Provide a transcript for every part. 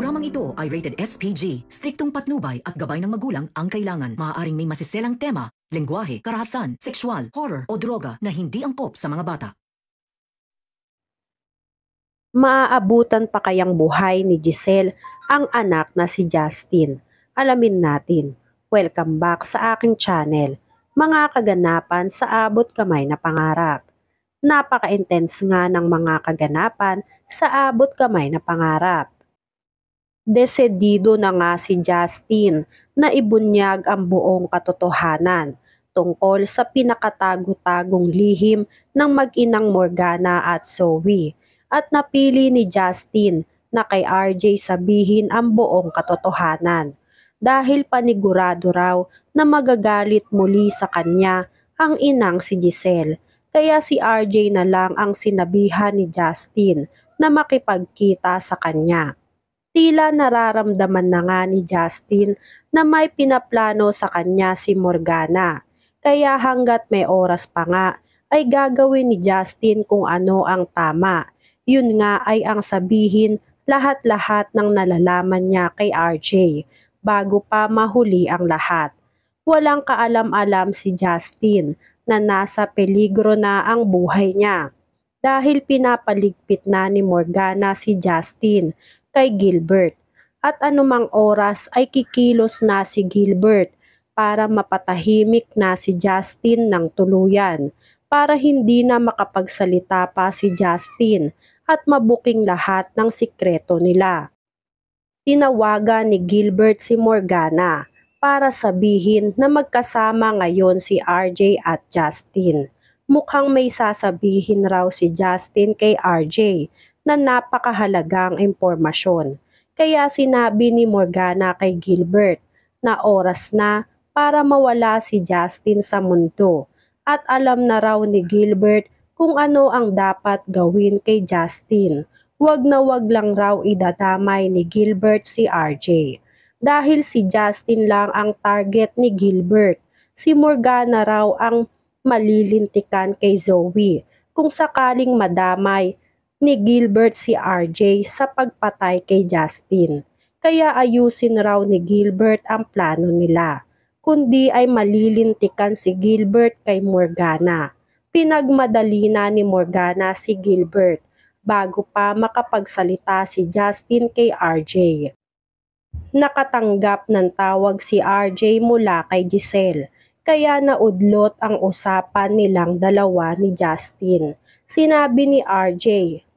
Programang ito ay rated SPG. Striktong patnubay at gabay ng magulang ang kailangan. Maaaring may masiselang tema, lengguwahe, karahasan, sexual, horror o droga na hindi angkop sa mga bata. Maaabutan pa kayang buhay ni Giselle ang anak na si Justin? Alamin natin. Welcome back sa aking channel. Mga kaganapan sa abot kamay na pangarap. Napaka-intense nga ng mga kaganapan sa abot kamay na pangarap. Desedido na nga si Justin na ibunyag ang buong katotohanan tungkol sa pinakatago-tagong lihim ng mag-inang Morgana at Zoe, at napili ni Justin na kay RJ sabihin ang buong katotohanan dahil panigurado raw na magagalit muli sa kanya ang inang si Giselle, kaya si RJ na lang ang sinabihan ni Justin na makipagkita sa kanya. Tila nararamdaman na nga ni Justin na may pinaplano sa kanya si Morgana, kaya hanggat may oras pa nga ay gagawin ni Justin kung ano ang tama. Yun nga ay ang sabihin lahat-lahat ng nalalaman niya kay RJ bago pa mahuli ang lahat. Walang kaalam-alam si Justin na nasa peligro na ang buhay niya dahil pinapaligpit na ni Morgana si Justin kay Gilbert, at anumang oras ay kikilos na si Gilbert para mapatahimik na si Justin ng tuluyan, para hindi na makapagsalita pa si Justin at mabuking lahat ng sikreto nila. Tinawagan ni Gilbert si Morgana para sabihin na magkasama ngayon si RJ at Justin. Mukhang may sasabihin raw si Justin kay RJ na napakahalagang impormasyon. Kaya sinabi ni Morgana kay Gilbert na oras na para mawala si Justin sa mundo, at alam na raw ni Gilbert kung ano ang dapat gawin kay Justin. Wag na wag lang raw idadamay ni Gilbert si RJ dahil si Justin lang ang target ni Gilbert. Si Morgana raw ang malilintikan kay Zoe kung sakaling madamay ni Gilbert si RJ sa pagpatay kay Justin. Kaya ayusin raw ni Gilbert ang plano nila, kundi ay malilintikan si Gilbert kay Morgana. Pinagmadali na ni Morgana si Gilbert bago pa makapagsalita si Justin kay RJ. Nakatanggap ng tawag si RJ mula kay Giselle, kaya naudlot ang usapan nilang dalawa ni Justin. Sinabi ni RJ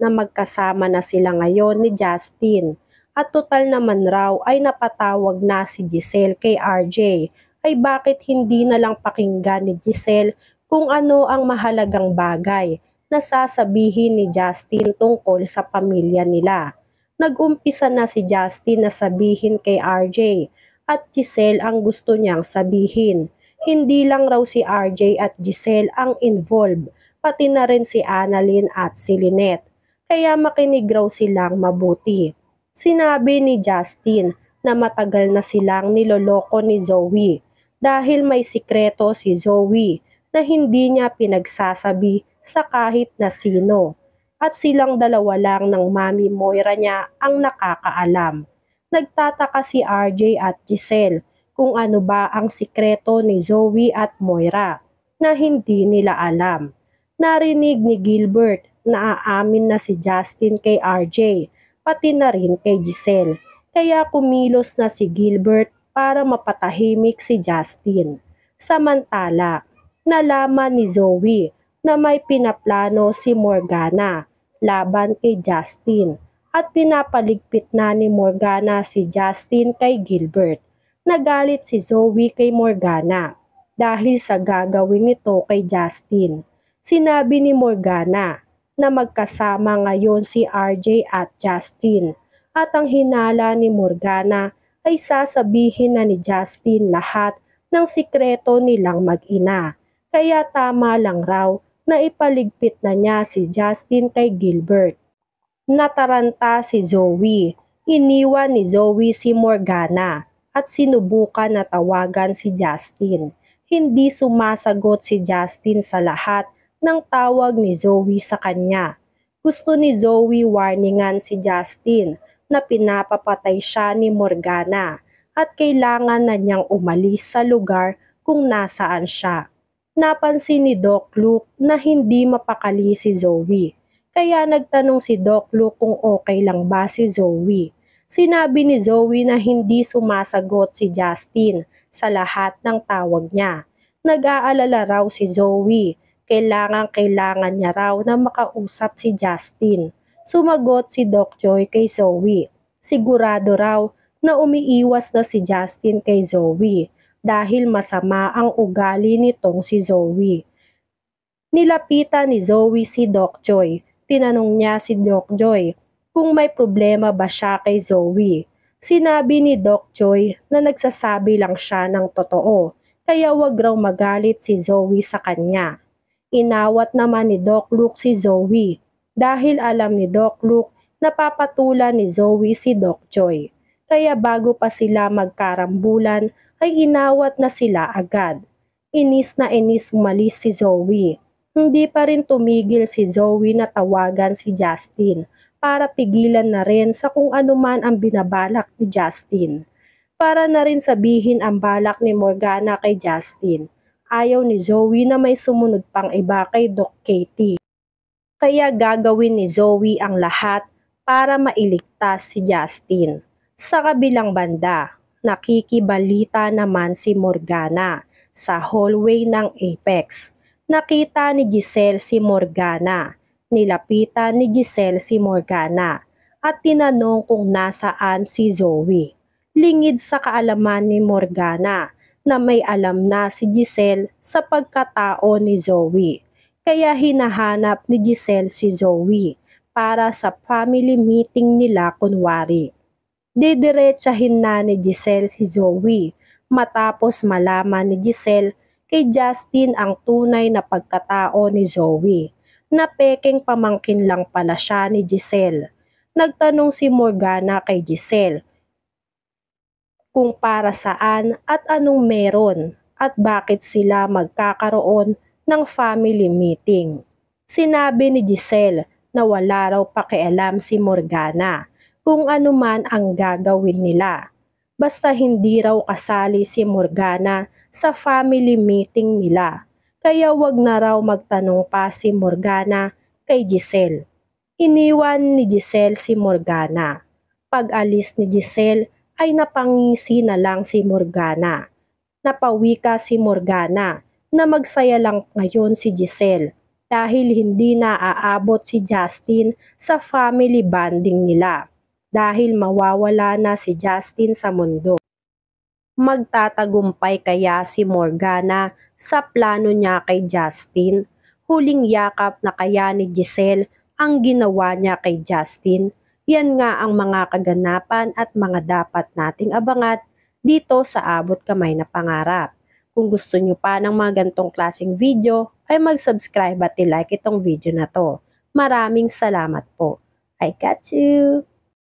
na magkasama na sila ngayon ni Justin, at total naman raw ay napatawag na si Giselle kay RJ, ay bakit hindi na lang pakinggan ni Giselle kung ano ang mahalagang bagay na sasabihin ni Justin tungkol sa pamilya nila. Nag-umpisa na si Justin na sabihin kay RJ at Giselle ang gusto niyang sabihin. Hindi lang raw si RJ at Giselle ang involved, pati na rin si Annalyn at si Lynette. Kaya makinig raw silang mabuti. Sinabi ni Justin na matagal na silang niloloko ni Zoe dahil may sikreto si Zoe na hindi niya pinagsasabi sa kahit na sino. At silang dalawa lang ng Mami Moira niya ang nakakaalam. Nagtataka si RJ at Giselle kung ano ba ang sikreto ni Zoe at Moira na hindi nila alam. Narinig ni Gilbert na aamin na si Justin kay RJ, pati na rin kay Giselle. Kaya kumilos na si Gilbert para mapatahimik si Justin. Samantala, nalaman ni Zoe na may pinaplano si Morgana laban kay Justin, at pinapaligpit na ni Morgana si Justin kay Gilbert. Nagalit si Zoe kay Morgana dahil sa gagawin nito kay Justin. Sinabi ni Morgana na magkasama ngayon si RJ at Justin, at ang hinala ni Morgana ay sasabihin na ni Justin lahat ng sikreto nilang mag-ina. Kaya tama lang raw na ipaligpit na niya si Justin kay Gilbert. Nataranta si Zoe. Iniwan ni Zoe si Morgana at sinubukan na tawagan si Justin. Hindi sumasagot si Justin sa lahat ng tawag ni Zoe sa kanya. Gusto ni Zoe warningan si Justin na pinapapatay siya ni Morgana at kailangan na niyang umalis sa lugar kung nasaan siya. Napansin ni Doc Luke na hindi mapakali si Zoe, kaya nagtanong si Doc Luke kung okay lang ba si Zoe. Sinabi ni Zoe na hindi sumasagot si Justin sa lahat ng tawag niya. Nag-aalala raw si Zoe, kailangan niya raw na makausap si Justin. Sumagot si Doc Joy kay Zoe. Sigurado raw na umiiwas na si Justin kay Zoe dahil masama ang ugali nitong si Zoe. Nilapitan ni Zoe si Doc Joy. Tinanong niya si Doc Joy kung may problema ba siya kay Zoe. Sinabi ni Doc Joy na nagsasabi lang siya ng totoo, kaya wag raw magalit si Zoe sa kanya. Inawat naman ni Doc Luke si Zoe dahil alam ni Doc Luke na papatulan ni Zoe si Doc Joy. Kaya bago pa sila magkarambulan ay inawat na sila agad. Inis na inis umalis si Zoe. Hindi pa rin tumigil si Zoe na tawagan si Justin para pigilan na rin sa kung ano man ang binabalak ni Justin. Para na rin sabihin ang balak ni Morgana kay Justin. Ayaw ni Zoe na may sumunod pang iba kay Doc Katie. Kaya gagawin ni Zoe ang lahat para mailigtas si Justin. Sa kabilang banda, nakikibalita naman si Morgana sa hallway ng Apex. Nakita ni Giselle si Morgana. Nilapitan ni Giselle si Morgana at tinanong kung nasaan si Zoe. Lingid sa kaalaman ni Morgana na may alam na si Giselle sa pagkatao ni Zoe. Kaya hinahanap ni Giselle si Zoe para sa family meeting nila kunwari. Didiretsahin na ni Giselle si Zoe matapos malaman ni Giselle kay Justin ang tunay na pagkatao ni Zoe, na pekeng pamangkin lang pala siya ni Giselle. Nagtanong si Morgana kay Giselle kung para saan at anong meron at bakit sila magkakaroon ng family meeting. Sinabi ni Giselle na wala raw pakialam si Morgana kung ano man ang gagawin nila. Basta hindi raw kasali si Morgana sa family meeting nila. Kaya wag na raw magtanong pa si Morgana kay Giselle. Iniwan ni Giselle si Morgana. Pag-alis ni Giselle ay napangisi na lang si Morgana. Napawika si Morgana na magsaya lang ngayon si Giselle dahil hindi na aabot si Justin sa family bonding nila dahil mawawala na si Justin sa mundo. Magtatagumpay kaya si Morgana sa plano niya kay Justin? Huling yakap na kaya ni Giselle ang ginawa niya kay Justin? Yan nga ang mga kaganapan at mga dapat nating abangan dito sa Abot Kamay na Pangarap. Kung gusto nyo pa ng mga gantong klaseng video, ay mag-subscribe at i-like itong video na to. Maraming salamat po. I got you!